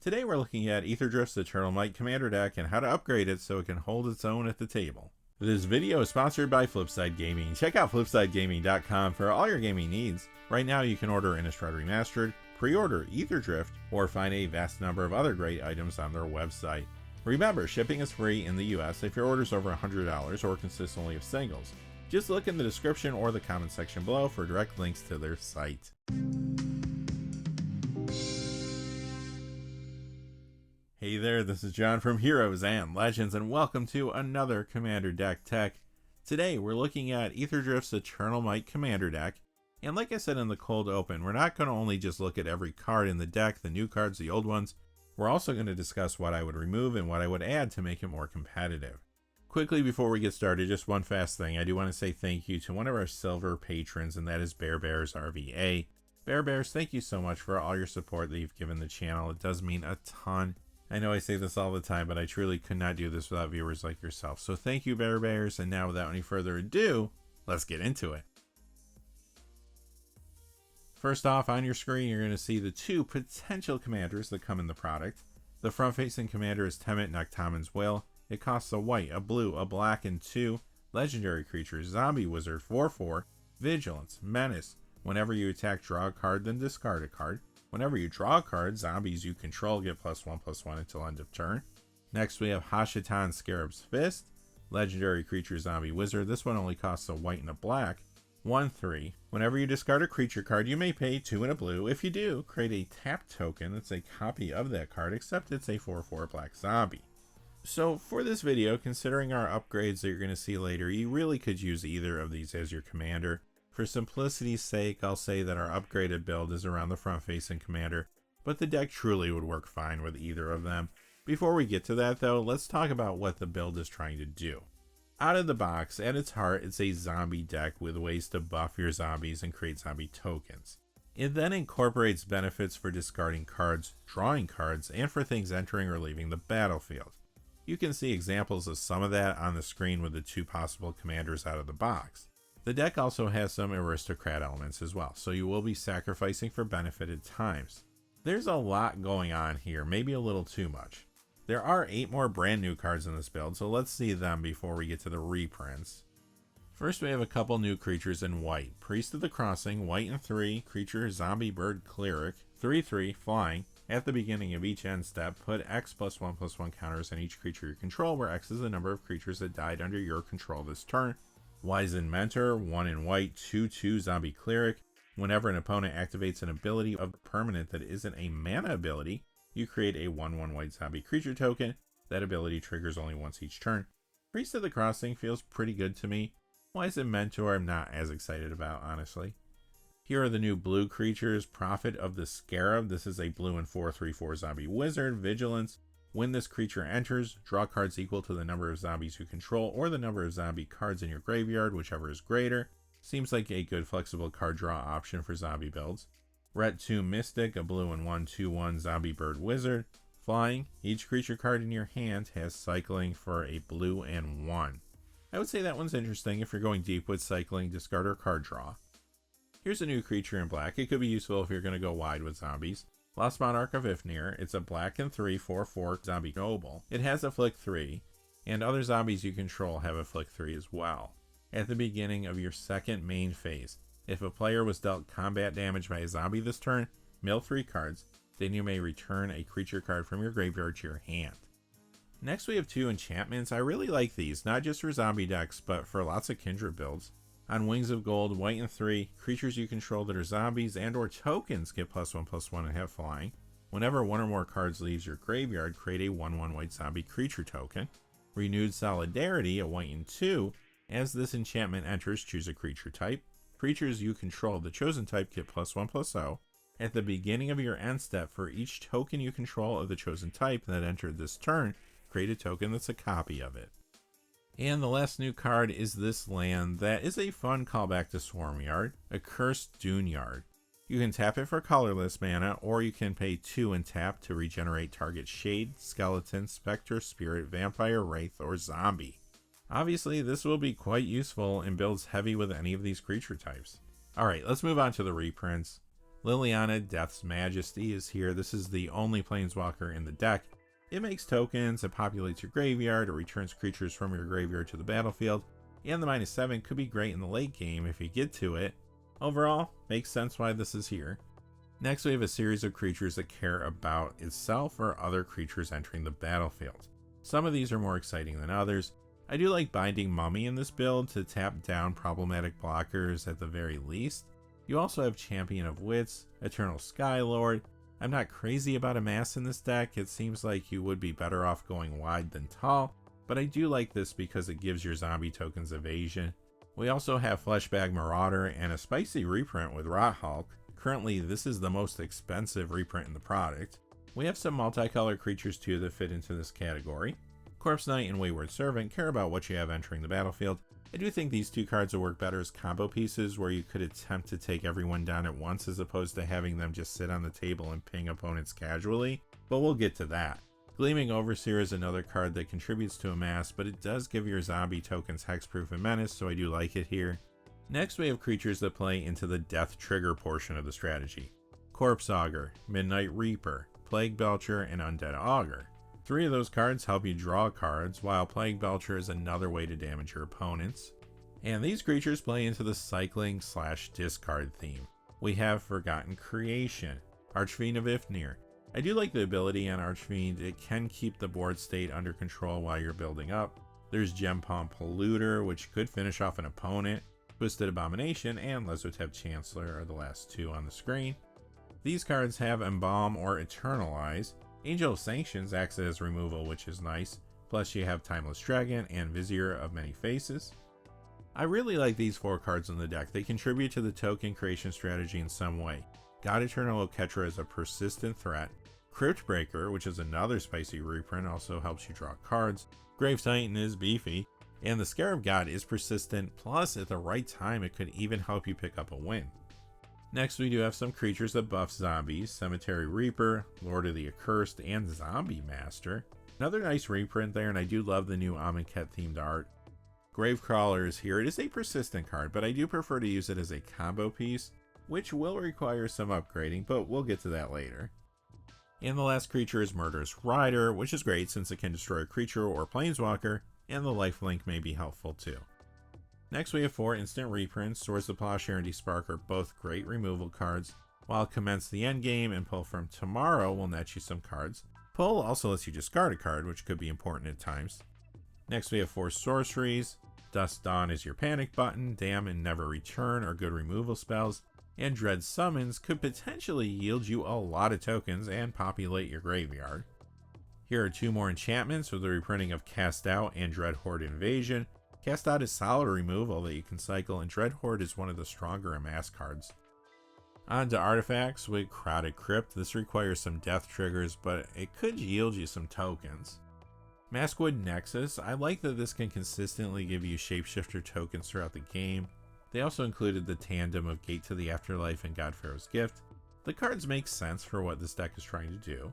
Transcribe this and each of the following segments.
Today we're looking at Aetherdrift's Eternal Might Commander deck and how to upgrade it so it can hold its own at the table. This video is sponsored by Flipside Gaming. Check out flipsidegaming.com for all your gaming needs. Right now you can order Innistrad Remastered, pre-order Aetherdrift, or find a vast number of other great items on their website. Remember, shipping is free in the US if your order is over $100 or consists only of singles. Just look in the description or the comment section below for direct links to their site. Hey there, this is John from Heroes and Legends, and welcome to another Commander Deck Tech. Today we're looking at Aetherdrift's Eternal Might Commander deck, and like I said in the cold open, we're not going to only just look at every card in the deck, the new cards, the old ones. We're also going to discuss what I would remove and what I would add to make it more competitive. Quickly before we get started, just one fast thing. I do want to say thank you to one of our silver patrons, and that is BearBearsRVA. Bear Bears, thank you so much for all your support that you've given the channel. It does mean a ton. I know I say this all the time, but I truly could not do this without viewers like yourself. So thank you, Bear Bears, and now without any further ado, let's get into it. First off, on your screen, you're going to see the two potential commanders that come in the product. The front-facing commander is Temmet Noctamon's Will. It costs a white, a blue, a black, and 2 legendary creatures, Zombie Wizard, 4/4, Vigilance, Menace. Whenever you attack, draw a card, then discard a card. Whenever you draw a card, zombies you control get +1/+1 until end of turn. Next we have Hashatan Scarab's Fist, legendary creature Zombie Wizard. This one only costs a white and a black. 1/3. Whenever you discard a creature card, you may pay 2 and a blue. If you do, create a tap token that's a copy of that card, except it's a 4/4 black zombie. So for this video, considering our upgrades that you're going to see later, you really could use either of these as your commander. For simplicity's sake, I'll say that our upgraded build is around the front-facing commander, but the deck truly would work fine with either of them. Before we get to that though, let's talk about what the build is trying to do. Out of the box, at its heart, it's a zombie deck with ways to buff your zombies and create zombie tokens. It then incorporates benefits for discarding cards, drawing cards, and for things entering or leaving the battlefield. You can see examples of some of that on the screen with the two possible commanders out of the box. The deck also has some aristocrat elements as well, so you will be sacrificing for benefit at times. There's a lot going on here, maybe a little too much. There are 8 more brand new cards in this build, so let's see them before we get to the reprints. First we have a couple new creatures in white. Priest of the Crossing, white and 3, creature Zombie Bird Cleric, 3/3, flying. At the beginning of each end step, put X +1/+1 counters on each creature you control, where X is the number of creatures that died under your control this turn. Wizened Mentor, 1 in white, 2/2 Zombie Cleric. Whenever an opponent activates an ability of the permanent that isn't a mana ability, you create a 1/1 white zombie creature token. That ability triggers only once each turn. Priest of the Crossing feels pretty good to me. Wizened Mentor I'm not as excited about, honestly. Here are the new blue creatures. Prophet of the Scarab. This is a blue and 4/3/4 zombie wizard. Vigilance. When this creature enters, draw cards equal to the number of zombies you control or the number of zombie cards in your graveyard, whichever is greater. Seems like a good flexible card draw option for zombie builds. Ret 2 Mystic, a blue and 1/2/1 zombie bird wizard. Flying. Each creature card in your hand has cycling for a blue and 1. I would say that one's interesting if you're going deep with cycling, discard, or card draw. Here's a new creature in black. It could be useful if you're going to go wide with zombies. Lost Monarch of Ifnir. It's a black and 3 4/4 zombie noble. It has a flick 3, and other zombies you control have a flick 3 as well. At the beginning of your second main phase, if a player was dealt combat damage by a zombie this turn, mill 3 cards, then you may return a creature card from your graveyard to your hand. Next we have 2 enchantments. I really like these, not just for zombie decks, but for lots of Kindred builds. On Wings of Gold, white and 3, creatures you control that are zombies and or tokens get +1/+1 and have flying. Whenever 1 or more cards leaves your graveyard, create a 1/1 white zombie creature token. Renewed Solidarity, a white and 2. As this enchantment enters, choose a creature type. Creatures you control the chosen type get +1/+0. At the beginning of your end step, for each token you control of the chosen type that entered this turn, create a token that's a copy of it. And the last new card is this land that is a fun callback to Swarmyard, a Cursed Duneyard. You can tap it for colorless mana, or you can pay 2 and tap to regenerate target Shade, Skeleton, Spectre, Spirit, Vampire, Wraith, or Zombie. Obviously, this will be quite useful in builds heavy with any of these creature types. Alright, let's move on to the reprints. Liliana, Death's Majesty, is here. This is the only planeswalker in the deck. It makes tokens, it populates your graveyard, it returns creatures from your graveyard to the battlefield, and the -7 could be great in the late game if you get to it. Overall, makes sense why this is here. Next, we have a series of creatures that care about itself or other creatures entering the battlefield. Some of these are more exciting than others. I do like Binding Mummy in this build to tap down problematic blockers at the very least. You also have Champion of Wits, Eternal Skylord. I'm not crazy about a mass in this deck. It seems like you would be better off going wide than tall, but I do like this because it gives your zombie tokens evasion. We also have Fleshbag Marauder and a spicy reprint with Rothulk. Currently, this is the most expensive reprint in the product. We have some multicolored creatures too that fit into this category. Corpse Knight and Wayward Servant care about what you have entering the battlefield. I do think these two cards will work better as combo pieces where you could attempt to take everyone down at once as opposed to having them just sit on the table and ping opponents casually, but we'll get to that. Gleaming Overseer is another card that contributes to a mass, but it does give your zombie tokens hexproof and menace, so I do like it here. Next, we have creatures that play into the death trigger portion of the strategy. Corpse Augur, Midnight Reaper, Plague Belcher, and Undead Augur. 3 of those cards help you draw cards, while Plague Belcher is another way to damage your opponents. And these creatures play into the cycling/discard theme. We have Forgotten Creation, Archfiend of Ifnir. I do like the ability on Archfiend, it can keep the board state under control while you're building up. There's Gempalm Polluter, which could finish off an opponent. Twisted Abomination and Lesotep Chancellor are the last 2 on the screen. These cards have Embalm or Eternalize. Angel of Sanctions acts as removal, which is nice. Plus you have Timeless Dragon and Vizier of Many Faces. I really like these 4 cards in the deck. They contribute to the token creation strategy in some way. God Eternal Oketra is a persistent threat. Cryptbreaker, which is another spicy reprint, also helps you draw cards. Grave Titan is beefy. And the Scarab God is persistent, plus at the right time it could even help you pick up a win. Next, we do have some creatures that buff zombies: Cemetery Reaper, Lord of the Accursed, and Zombie Master. Another nice reprint there, and I do love the new Amonkhet themed art. Gravecrawler is here. It is a persistent card, but I do prefer to use it as a combo piece, which will require some upgrading, but we'll get to that later. And the last creature is Murderous Rider, which is great since it can destroy a creature or planeswalker, and the lifelink may be helpful too. Next, we have 4 instant reprints. Swords of Plowshare and Despark are both great removal cards, while Commence the Endgame and Pull from Tomorrow will net you some cards. Pull also lets you discard a card, which could be important at times. Next, we have 4 sorceries. Dusk Dawn is your panic button. Damn and Never Return are good removal spells, and Dread Summons could potentially yield you a lot of tokens and populate your graveyard. Here are 2 more enchantments with the reprinting of Cast Out and Dreadhorde Invasion. Cast Out is solid removal that you can cycle, and Dreadhorde is one of the stronger amass cards. On to artifacts with Crowded Crypt. This requires some death triggers, but it could yield you some tokens. Maskwood Nexus. I like that this can consistently give you shapeshifter tokens throughout the game. They also included the tandem of Gate to the Afterlife and Godpharaoh's Gift. The cards make sense for what this deck is trying to do.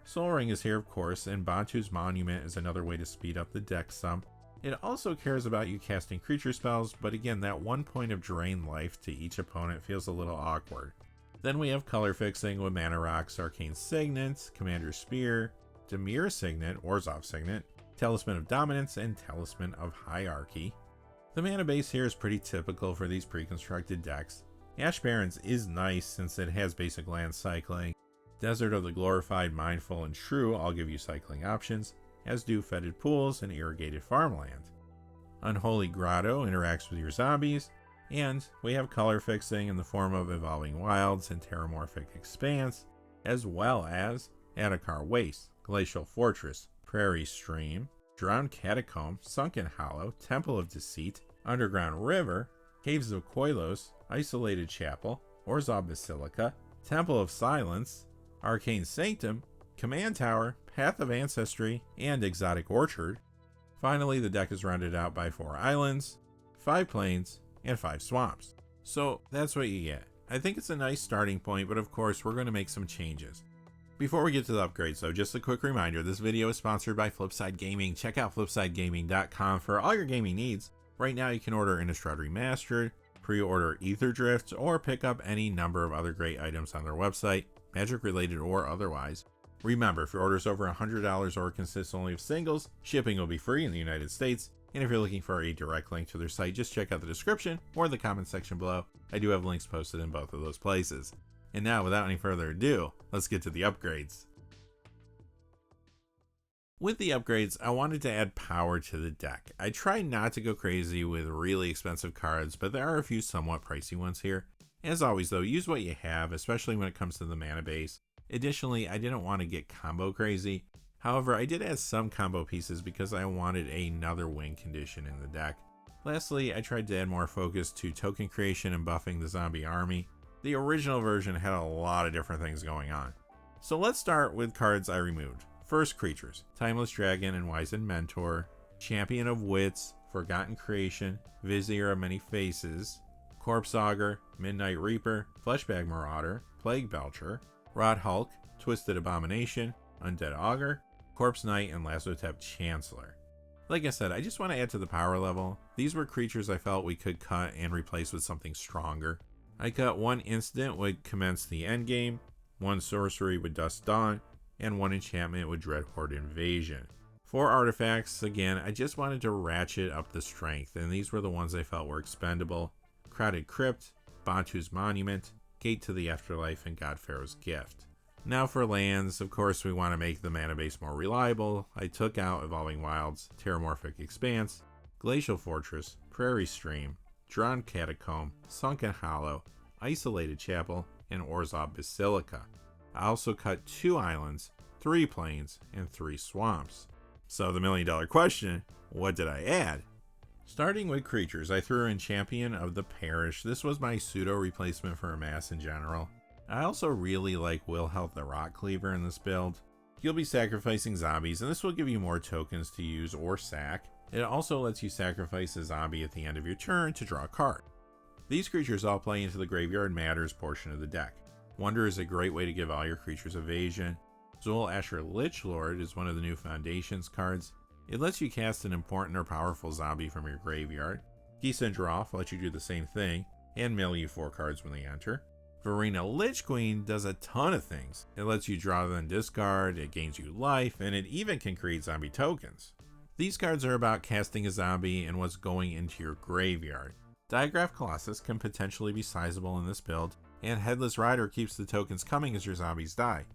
Sol Ring is here, of course, and Bantu's Monument is another way to speed up the deck some. It also cares about you casting creature spells, but again, that 1 point of drain life to each opponent feels a little awkward. Then we have color fixing with Mana Rocks, Arcane Signet, Commander's Spear, Dimir Signet, Orzhov Signet, Talisman of Dominance, and Talisman of Hierarchy. The mana base here is pretty typical for these pre-constructed decks. Ash Barrens is nice since it has basic land cycling. Desert of the Glorified, Mindful, and True all give you cycling options, as do Fetid Pools and Irrigated Farmland. Unholy Grotto interacts with your zombies, and we have color fixing in the form of Evolving Wilds and Terramorphic Expanse, as well as Adakar Waste, Glacial Fortress, Prairie Stream, Drowned Catacomb, Sunken Hollow, Temple of Deceit, Underground River, Caves of Koilos, Isolated Chapel, Orzhov Basilica, Temple of Silence, Arcane Sanctum, Command Tower, Path of Ancestry, and Exotic Orchard. Finally, the deck is rounded out by 4 islands, 5 plains, and 5 swamps. So that's what you get. I think it's a nice starting point, but of course we're going to make some changes. Before we get to the upgrades though, just a quick reminder, this video is sponsored by Flipside Gaming. Check out flipsidegaming.com for all your gaming needs. Right now you can order Innistrad Remastered, pre-order Aetherdrift or pick up any number of other great items on their website, magic related or otherwise. Remember, if your order is over $100 or consists only of singles, shipping will be free in the United States. And if you're looking for a direct link to their site, just check out the description or the comment section below. I do have links posted in both of those places. And now, without any further ado, let's get to the upgrades. With the upgrades, I wanted to add power to the deck. I tried not to go crazy with really expensive cards, but there are a few somewhat pricey ones here. As always though, use what you have, especially when it comes to the mana base. Additionally, I didn't want to get combo crazy. However, I did add some combo pieces because I wanted another win condition in the deck. Lastly, I tried to add more focus to token creation and buffing the zombie army. The original version had a lot of different things going on. So let's start with cards I removed. First, creatures. Timeless Dragon and Wizened Mentor, Champion of Wits, Forgotten Creation, Vizier of Many Faces, Corpse Augur, Midnight Reaper, Fleshbag Marauder, Plague Belcher, Rod Hulk, Twisted Abomination, Undead Augur, Corpse Knight, and Lazotep Chancellor. Like I said, I just want to add to the power level. These were creatures I felt we could cut and replace with something stronger. I cut one instant would commence the endgame, one sorcery with Dusk Dawn, and one enchantment with Dreadhorde Invasion. For artifacts, again, I just wanted to ratchet up the strength, and these were the ones I felt were expendable. Crowded Crypt, Bantu's Monument, Gate to the Afterlife, and Godpharaoh's Gift. Now for lands, of course we want to make the mana base more reliable. I took out Evolving Wilds, Terramorphic Expanse, Glacial Fortress, Prairie Stream, Drawn Catacomb, Sunken Hollow, Isolated Chapel, and Orzhov Basilica. I also cut 2 islands, 3 plains, and 3 swamps. So the $1 million question, what did I add? Starting with creatures, I threw in Champion of the Parish. This was my pseudo replacement for Amass in general. I also really like Wilhelm the Rock Cleaver in this build. You'll be sacrificing zombies, and this will give you more tokens to use or sack. It also lets you sacrifice a zombie at the end of your turn to draw a card. These creatures all play into the Graveyard Matters portion of the deck. Wonder is a great way to give all your creatures evasion. Zul Asher Lichlord is one of the new Foundations cards. It lets you cast an important or powerful zombie from your graveyard. Gisendroth lets you do the same thing, and mill you 4 cards when they enter. Verena Lich Queen does a ton of things. It lets you draw then discard, it gains you life, and it even can create zombie tokens. These cards are about casting a zombie and what's going into your graveyard. Digraph Colossus can potentially be sizable in this build, and Headless Rider keeps the tokens coming as your zombies die.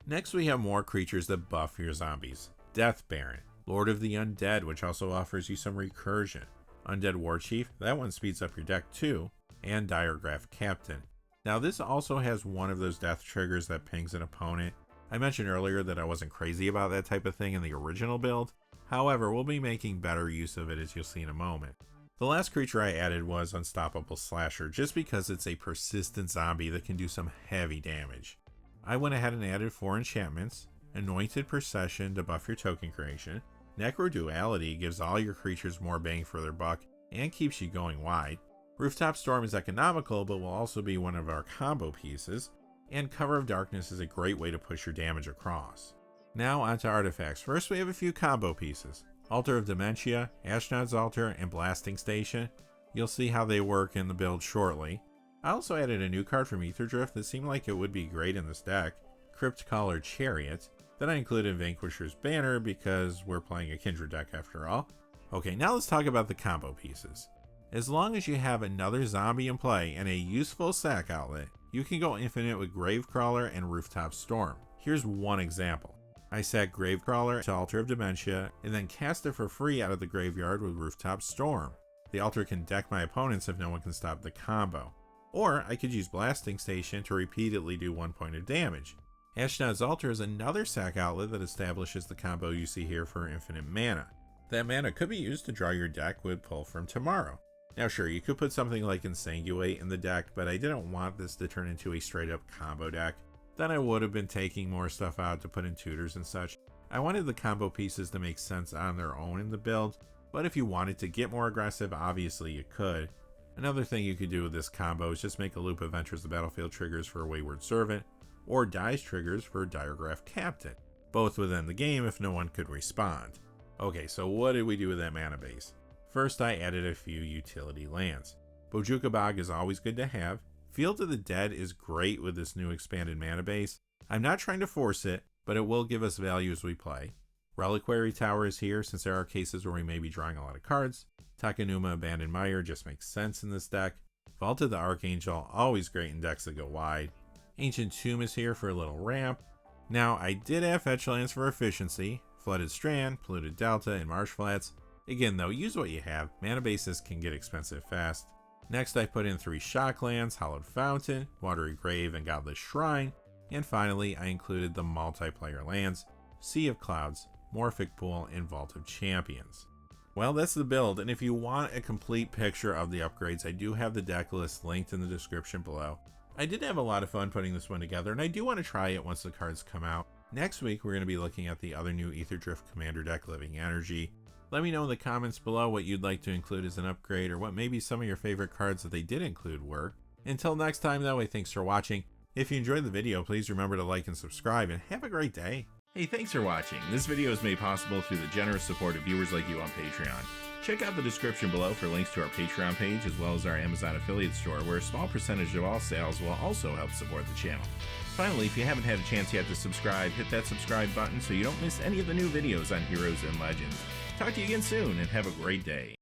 Next we have more creatures that buff your zombies. Death Baron, Lord of the Undead, which also offers you some recursion. Undead Warchief, that one speeds up your deck too, and Diregraph Captain. Now this also has one of those death triggers that pings an opponent. I mentioned earlier that I wasn't crazy about that type of thing in the original build. However, we'll be making better use of it as you'll see in a moment. The last creature I added was Unstoppable Slasher, just because it's a persistent zombie that can do some heavy damage. I went ahead and added 4 enchantments. Anointed Procession to buff your token creation. Necroduality gives all your creatures more bang for their buck and keeps you going wide. Rooftop Storm is economical but will also be one of our combo pieces. And Cover of Darkness is a great way to push your damage across. Now onto artifacts. First we have a few combo pieces. Altar of Dementia, Ashnod's Altar, and Blasting Station. You'll see how they work in the build shortly. I also added a new card from Aetherdrift that seemed like it would be great in this deck, Crypt Caller Chariot. Then I included Vanquisher's Banner because we're playing a Kindred deck after all. Okay, now let's talk about the combo pieces. As long as you have another zombie in play and a useful sack outlet, you can go infinite with Gravecrawler and Rooftop Storm. Here's one example. I sack Gravecrawler to Altar of Dementia, and then cast it for free out of the graveyard with Rooftop Storm. The altar can deck my opponents if no one can stop the combo. Or I could use Blasting Station to repeatedly do 1 point of damage. Ashnod's Altar is another sack outlet that establishes the combo you see here for infinite mana. That mana could be used to draw your deck with Pull from Tomorrow. Now sure, you could put something like Insanguate in the deck, but I didn't want this to turn into a straight up combo deck. Then I would have been taking more stuff out to put in tutors and such. I wanted the combo pieces to make sense on their own in the build, but if you wanted to get more aggressive, obviously you could. Another thing you could do with this combo is just make a loop of Enters the Battlefield triggers for Wayward Servant, or Dies triggers for Diregraph Captain, both within the game if no one could respond. Okay, so what did we do with that mana base? First I added a few utility lands. Bojuka Bog is always good to have. Field of the Dead is great with this new expanded mana base. I'm not trying to force it, but it will give us value as we play. Reliquary Tower is here since there are cases where we may be drawing a lot of cards. Takenuma Abandoned Mire just makes sense in this deck. Vault of the Archangel, always great in decks that go wide. Ancient Tomb is here for a little ramp. Now, I did have fetch lands for efficiency. Flooded Strand, Polluted Delta, and Marsh Flats. Again though, use what you have. Mana bases can get expensive fast. Next I put in 3 shock lands, Hallowed Fountain, Watery Grave, and Godless Shrine. And finally, I included the multiplayer lands, Sea of Clouds, Morphic Pool, and Vault of Champions. Well, that's the build, and if you want a complete picture of the upgrades, I do have the deck list linked in the description below. I did have a lot of fun putting this one together, and I do want to try it once the cards come out. Next week, we're going to be looking at the other new Aetherdrift Commander deck, Living Energy. Let me know in the comments below what you'd like to include as an upgrade, or what maybe some of your favorite cards that they did include were. Until next time though, thanks for watching. If you enjoyed the video, please remember to like and subscribe, and have a great day. Hey, thanks for watching. This video is made possible through the generous support of viewers like you on Patreon. Check out the description below for links to our Patreon page, as well as our Amazon affiliate store, where a small percentage of all sales will also help support the channel. Finally, if you haven't had a chance yet to subscribe, hit that subscribe button so you don't miss any of the new videos on Heroes and Legends. Talk to you again soon, and have a great day.